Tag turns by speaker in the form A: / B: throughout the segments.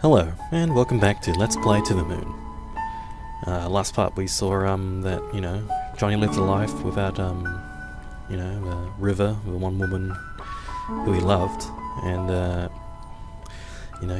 A: Hello, and welcome back to Let's Play to the Moon. Last part we saw that, Johnny lived a life without, River, the one woman who he loved, and,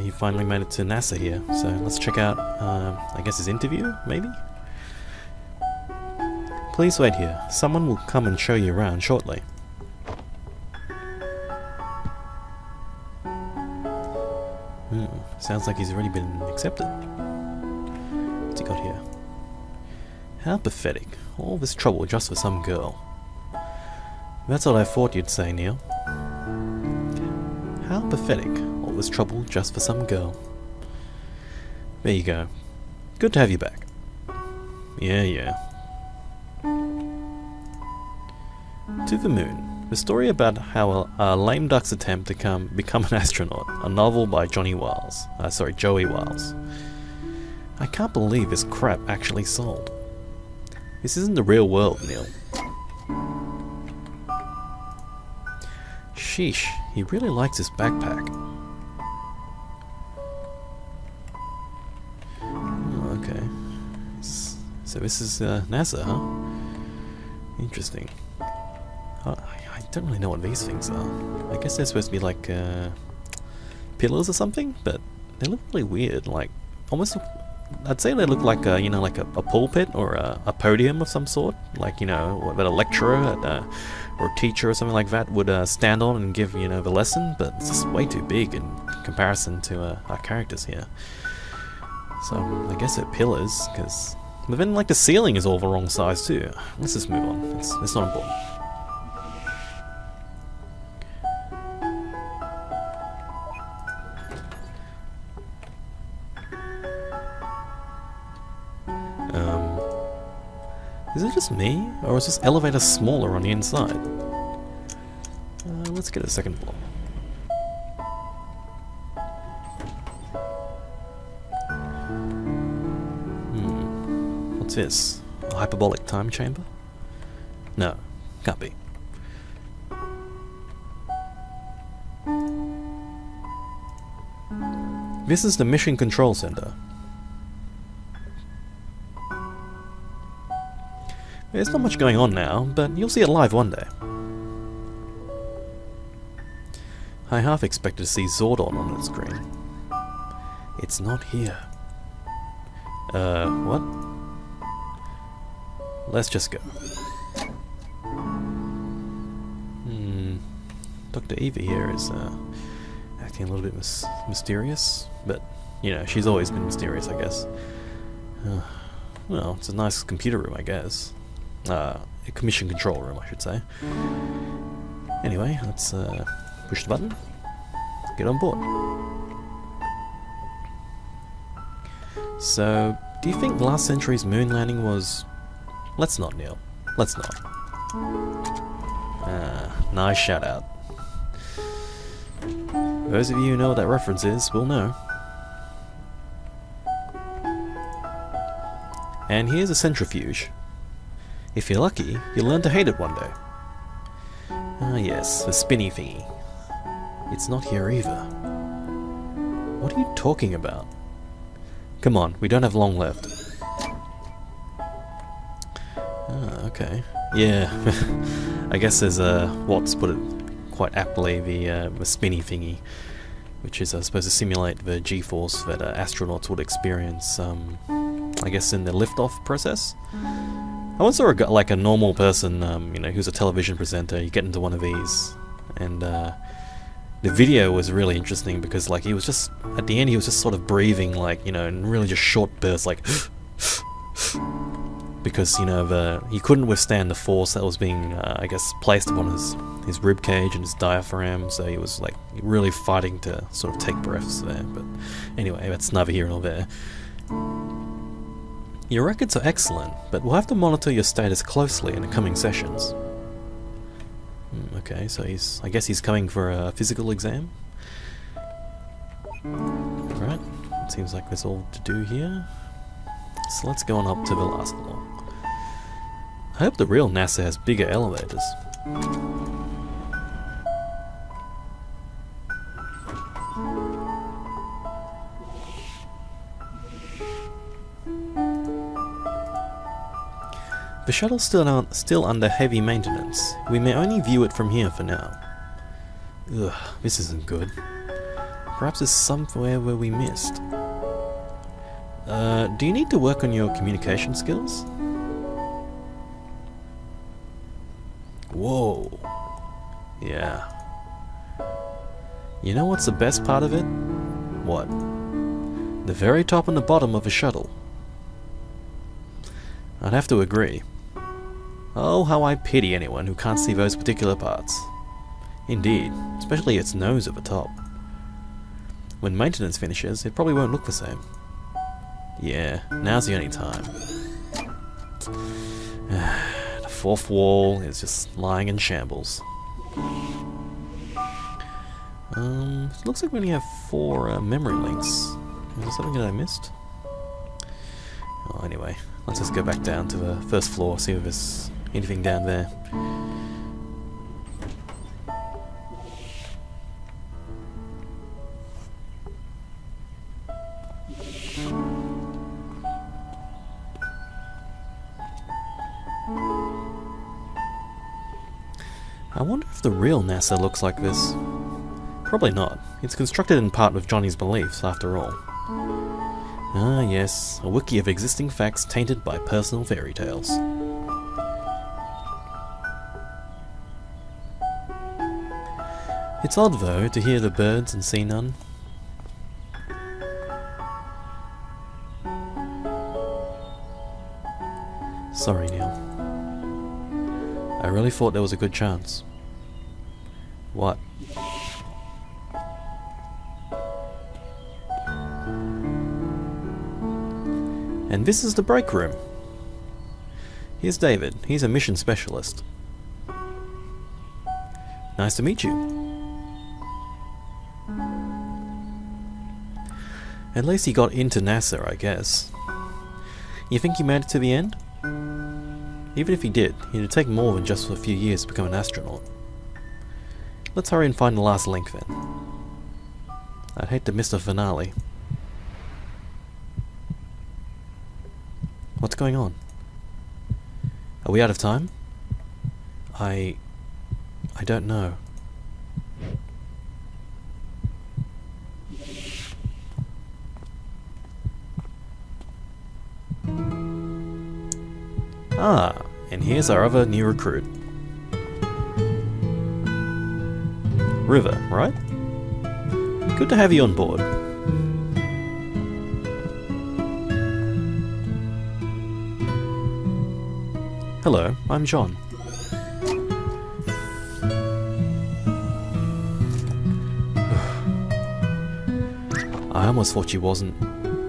A: he finally made it to NASA here. So let's check out, I guess his interview, maybe? Please wait here. Someone will come and show you around shortly. Sounds like he's already been accepted. What's he got here? How pathetic. All this trouble just for some girl. That's what I thought you'd say, Neil. How pathetic. All this trouble just for some girl. There you go. Good to have you back. Yeah. To the Moon. The story about how a lame duck's attempt to become an astronaut. A novel by Joey Wiles. I can't believe this crap actually sold. This isn't the real world, Neil. Sheesh, he really likes his backpack. Oh, okay. So this is NASA, huh? Interesting. I don't really know what these things are. I guess they're supposed to be like pillars or something, but they look really weird. Like almost, I'd say they look like like a pulpit or a podium of some sort. Like that a lecturer or a teacher or something like that would stand on and give the lesson. But it's just way too big in comparison to our characters here. So I guess they're pillars, but then like the ceiling is all the wrong size too. Let's just move on. It's not important. Is it just me, or is this elevator smaller on the inside? Let's get a second floor. What's this? A hyperbolic time chamber? No, can't be. This is the Mission Control Center. There's not much going on now, but you'll see it live one day. I half expected to see Zordon on the screen. It's not here. What? Let's just go. Dr. Eva here is, acting a little bit mysterious, but, she's always been mysterious, I guess. Well, it's a nice computer room, I guess. A mission control room, I should say. Anyway, let's push the button. Get on board. So, do you think last century's moon landing was... Let's not, Neil. Let's not. Nice shout out. Those of you who know what that reference is will know. And here's a centrifuge. If you're lucky, you'll learn to hate it one day. Ah yes, the spinny thingy. It's not here either. What are you talking about? Come on, we don't have long left. Ah, okay. Yeah, I guess there's Watts put it quite aptly, the spinny thingy, which is supposed to simulate the G-force that astronauts would experience, I guess in the liftoff process. I once saw a normal person, who's a television presenter. You get into one of these, and the video was really interesting because, he was just at the end, he was just sort of breathing, in really just short bursts, because he couldn't withstand the force that was being, I guess, placed upon his rib cage and his diaphragm. So he was really fighting to sort of take breaths there. But anyway, that's neither here nor there. Your records are excellent, but we'll have to monitor your status closely in the coming sessions. Okay, so I guess he's coming for a physical exam. Alright, it seems like there's all to do here. So let's go on up to the last floor. I hope the real NASA has bigger elevators. The shuttle's still under heavy maintenance. We may only view it from here for now. Ugh, this isn't good. Perhaps there's somewhere where we missed. Do you need to work on your communication skills? Whoa. Yeah. You know what's the best part of it? What? The very top and the bottom of a shuttle. I'd have to agree. Oh, how I pity anyone who can't see those particular parts. Indeed, especially its nose at the top. When maintenance finishes, it probably won't look the same. Yeah, now's the only time. The fourth wall is just lying in shambles. It looks like we only have 4 memory links. Is there something that I missed? Oh, anyway, let's just go back down to the first floor, see if there's anything down there. I wonder if the real NASA looks like this. Probably not. It's constructed in part with Johnny's beliefs, after all. Ah yes, a wiki of existing facts tainted by personal fairy tales. It's odd though, to hear the birds and see none. Sorry, Neil. I really thought there was a good chance. What? And this is the break room. Here's David. He's a mission specialist. Nice to meet you. At least he got into NASA, I guess. You think he made it to the end? Even if he did, it'd take more than just a few years to become an astronaut. Let's hurry and find the last link then. I'd hate to miss the finale. What's going on? Are we out of time? I don't know. Ah, and here's our other new recruit. River, right? Good to have you on board. Hello, I'm John. I almost thought she wasn't...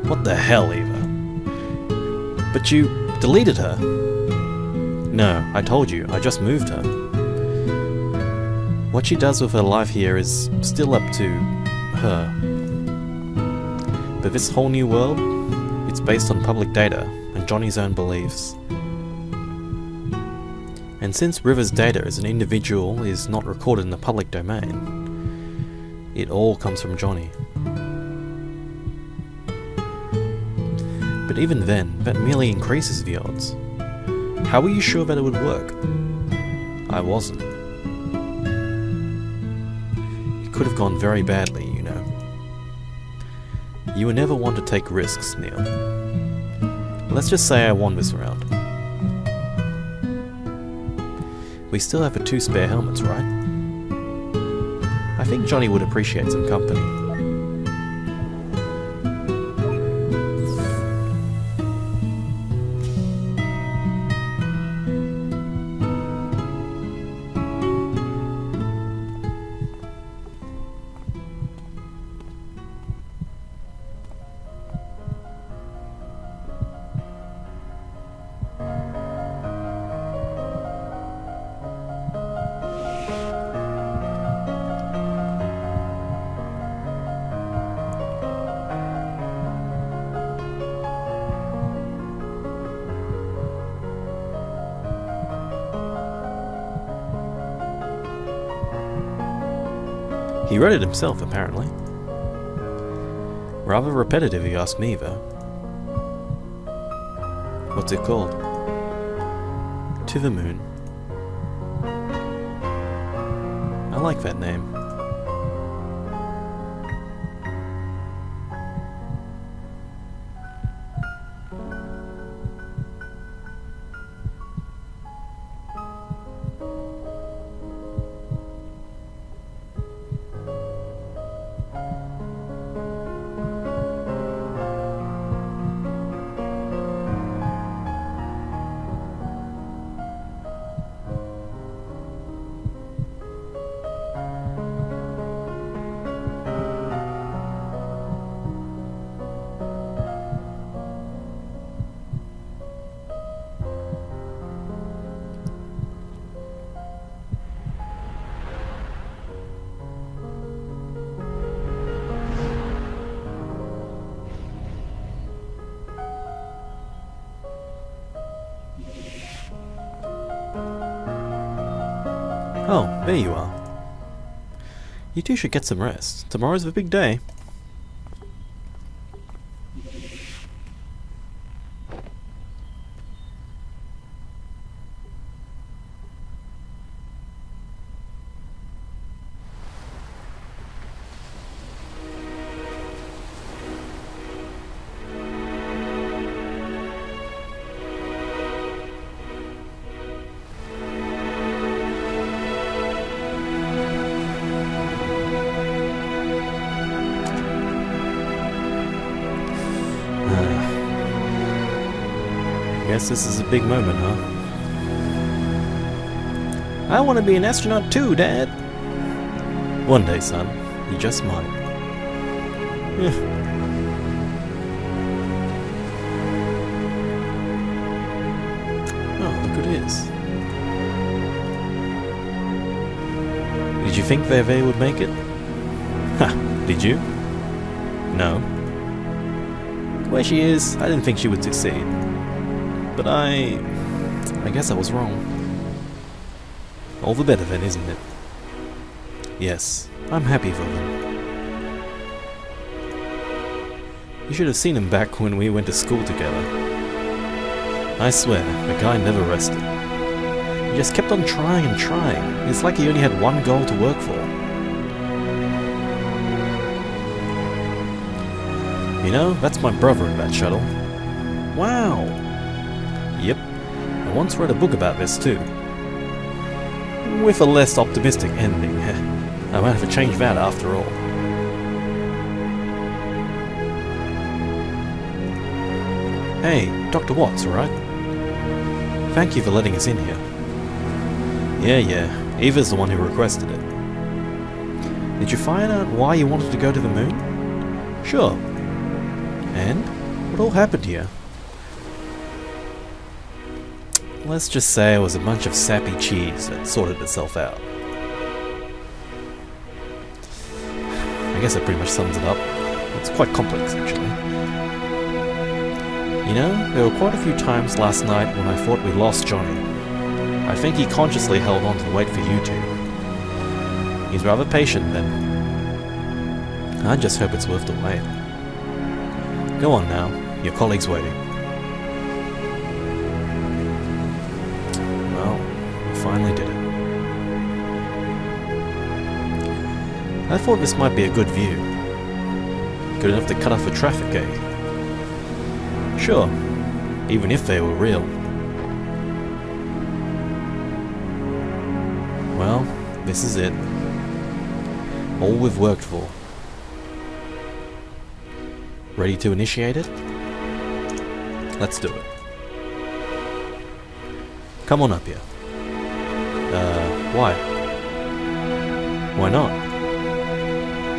A: What the hell, Eva? But you deleted her. No, I told you, I just moved her. What she does with her life here is still up to her. But this whole new world, it's based on public data and Johnny's own beliefs. And since River's data as an individual is not recorded in the public domain, it all comes from Johnny. But even then, that merely increases the odds. How were you sure that it would work? I wasn't. It could have gone very badly, you know. You were never one to take risks, Neil. Let's just say I won this round. We still have the 2 spare helmets, right? I think Johnny would appreciate some company. He wrote it himself, apparently. Rather repetitive, if you ask me, though. What's it called? To the Moon. I like that name. Oh, there you are. You two should get some rest. Tomorrow's a big day. Guess this is a big moment, huh? I want to be an astronaut too, Dad. One day, son. You just might. Oh, look who it is. Did you think Veve would make it? Ha! Did you? No. Where she is, I didn't think she would succeed. But I guess I was wrong. All the better then, isn't it? Yes, I'm happy for them. You should have seen him back when we went to school together. I swear, the guy never rested. He just kept on trying and trying. It's like he only had one goal to work for. You know, that's my brother in that shuttle. Wow! Yep, I once read a book about this too. With a less optimistic ending. I might have to change that after all. Hey, Dr. Watts, alright? Thank you for letting us in here. Yeah, Eva's the one who requested it. Did you find out why you wanted to go to the moon? Sure. And? What all happened here? Let's just say it was a bunch of sappy cheese that sorted itself out. I guess that pretty much sums it up. It's quite complex, actually. You know, there were quite a few times last night when I thought we lost Johnny. I think he consciously held on to wait for you two. He's rather patient then. I just hope it's worth the wait. Go on now, your colleague's waiting. Finally did it. I thought this might be a good view. Good enough to cut off the traffic, eh? Sure, even if they were real. Well, this is it. All we've worked for. Ready to initiate it? Let's do it. Come on up here. Why? Why not?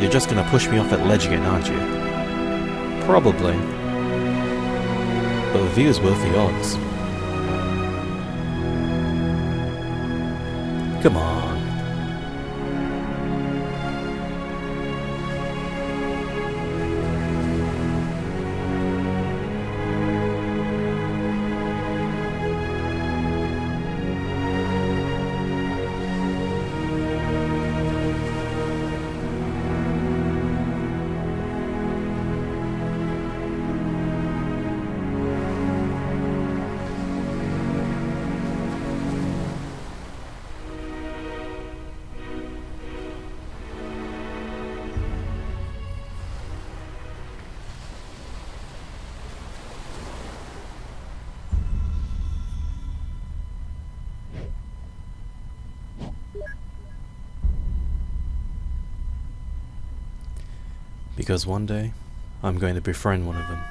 A: You're just gonna push me off that ledge again, aren't you? Probably. But the view's worth the odds. Come on. because one day I'm going to befriend one of them.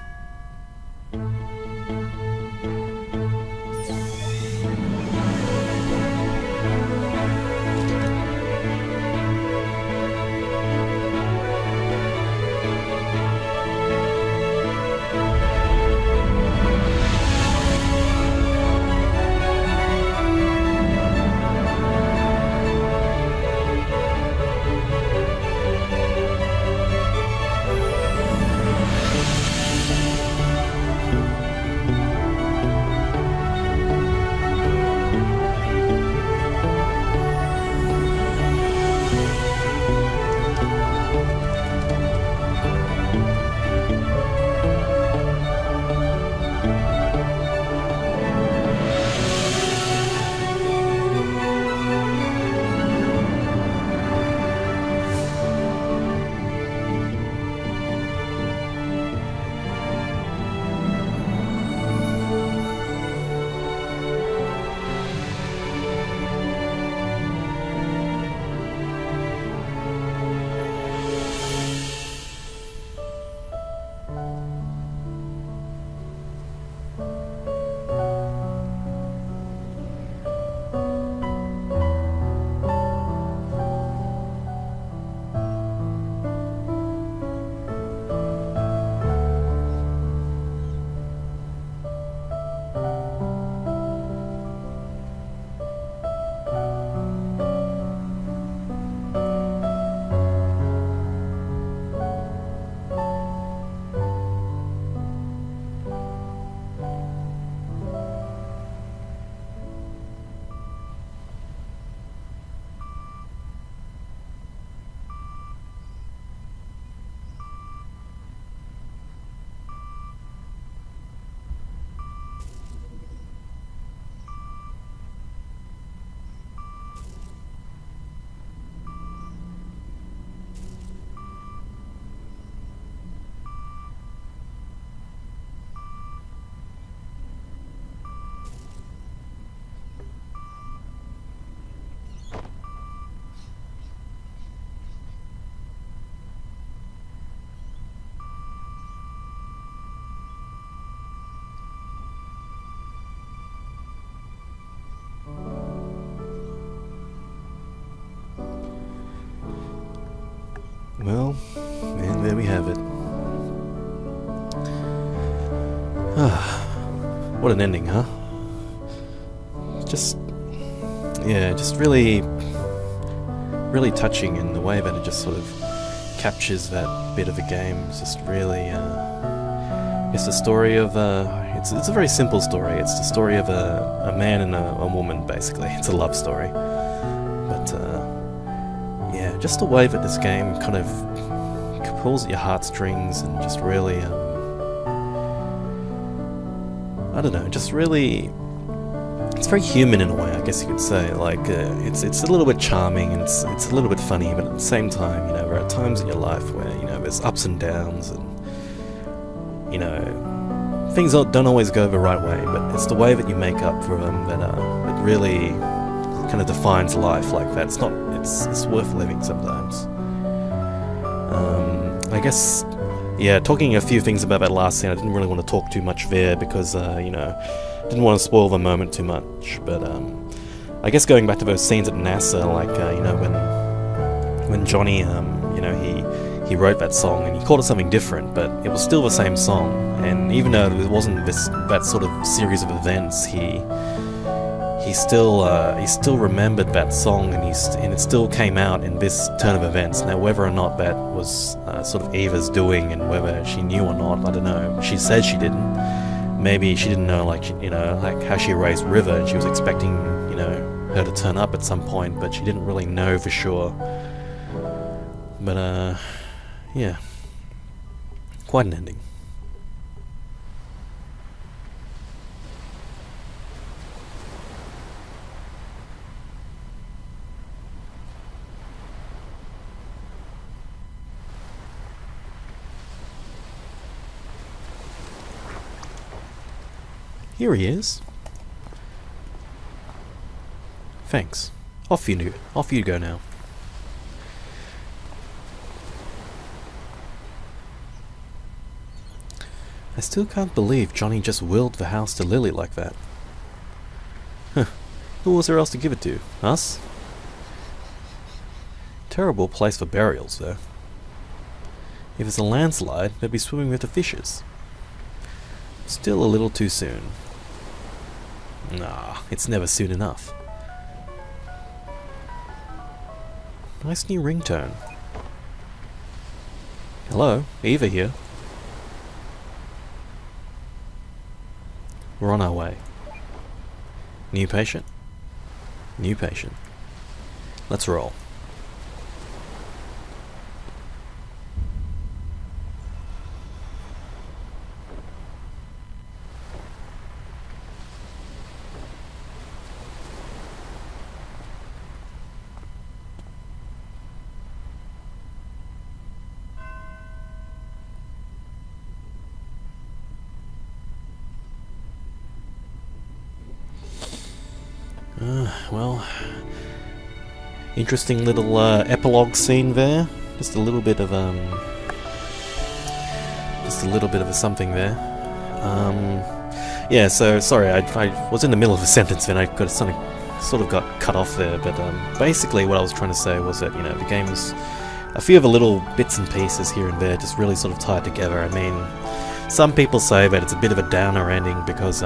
A: Well, and there we have it. What an ending, huh? Just really, really touching in the way that it just sort of captures that bit of the game. It's just really, it's the story of, it's a very simple story. It's the story of a man and a woman, basically. It's a love story. But, yeah, just the way that this game kind of pulls at your heartstrings and just really, I don't know, just really, it's very human in a way, I guess you could say. Like, it's a little bit charming and it's a little bit funny, but at the same time, you know, there are times in your life where, you know, there's ups and downs and, you know, things don't always go the right way, but it's the way that you make up for them that really kind of defines life like that. It's worth living sometimes. I guess, yeah, talking a few things about that last scene, I didn't really want to talk too much there because, you know, didn't want to spoil the moment too much, but I guess going back to those scenes at NASA, like, you know, when Johnny, you know, he wrote that song and he called it something different, but it was still the same song, and even though it wasn't that sort of series of events, he still remembered that song, and it still came out in this turn of events. Now, whether or not that was sort of Eva's doing, and whether she knew or not, I don't know. She said she didn't. Maybe she didn't know, like, you know, like how she raised River, and she was expecting, you know, her to turn up at some point, but she didn't really know for sure. But yeah, quite an ending. Here he is. Thanks. Off you go now. I still can't believe Johnny just willed the house to Lily like that. Huh. Who was there else to give it to? Us? Terrible place for burials, though. If it's a landslide, they'd be swimming with the fishes. Still a little too soon. Nah, it's never soon enough. Nice new ringtone. Hello, Eva here. We're on our way. New patient? New patient. Let's roll. Well, interesting little epilogue scene there. Just a little bit of a something there. Yeah. So sorry, I was in the middle of a sentence and I got sort of got cut off there. But basically, what I was trying to say was that the game's a few of the little bits and pieces here and there just really sort of tied together. I mean, some people say that it's a bit of a downer ending because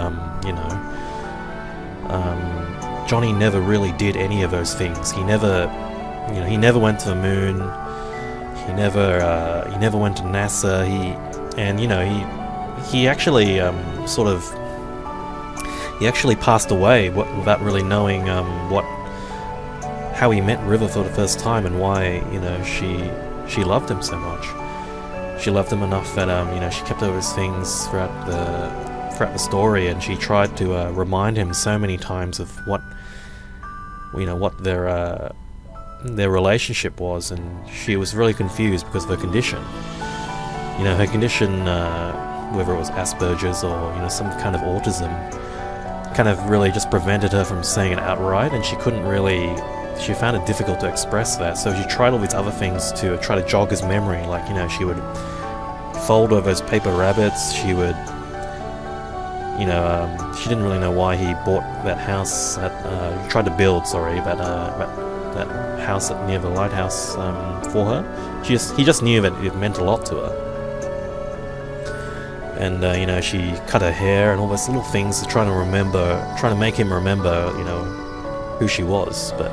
A: Johnny never really did any of those things. He never went to the moon. He never went to NASA. He actually he actually passed away without really knowing how he met River for the first time and why she loved him so much. She loved him enough that she kept all his things throughout the story, and she tried to remind him so many times of what their relationship was, and she was really confused because of her condition. Her condition, whether it was Asperger's or some kind of autism, kind of really just prevented her from saying it outright, and she found it difficult to express that. So she tried all these other things to try to jog his memory, like she would fold over his paper rabbits. She would she didn't really know why he bought that house tried to build that house near the lighthouse for her. He just knew that it meant a lot to her. And she cut her hair and all those little things trying to make him remember who she was, but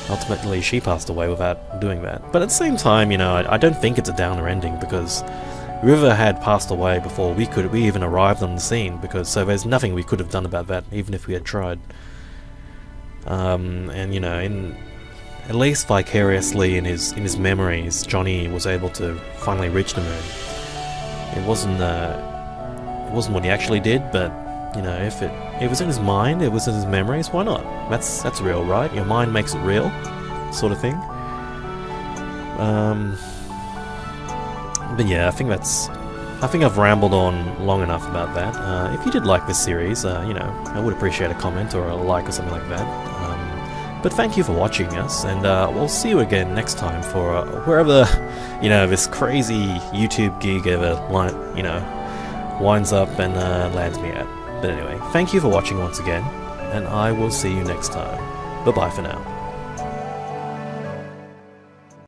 A: ultimately she passed away without doing that. But at the same time, I don't think it's a downer ending, because River had passed away before we even arrived on the scene, so there's nothing we could have done about that, even if we had tried. At least vicariously in his memories, Johnny was able to finally reach the moon. It wasn't what he actually did, but if it was in his mind, it was in his memories, why not? That's real, right? Your mind makes it real, sort of thing. But yeah, I think I've rambled on long enough about that. If you did like this series, I would appreciate a comment or a like or something like that. But thank you for watching us, and we'll see you again next time for wherever this crazy YouTube gig ever winds up and lands me at. But anyway, thank you for watching once again, and I will see you next time. Bye bye for now.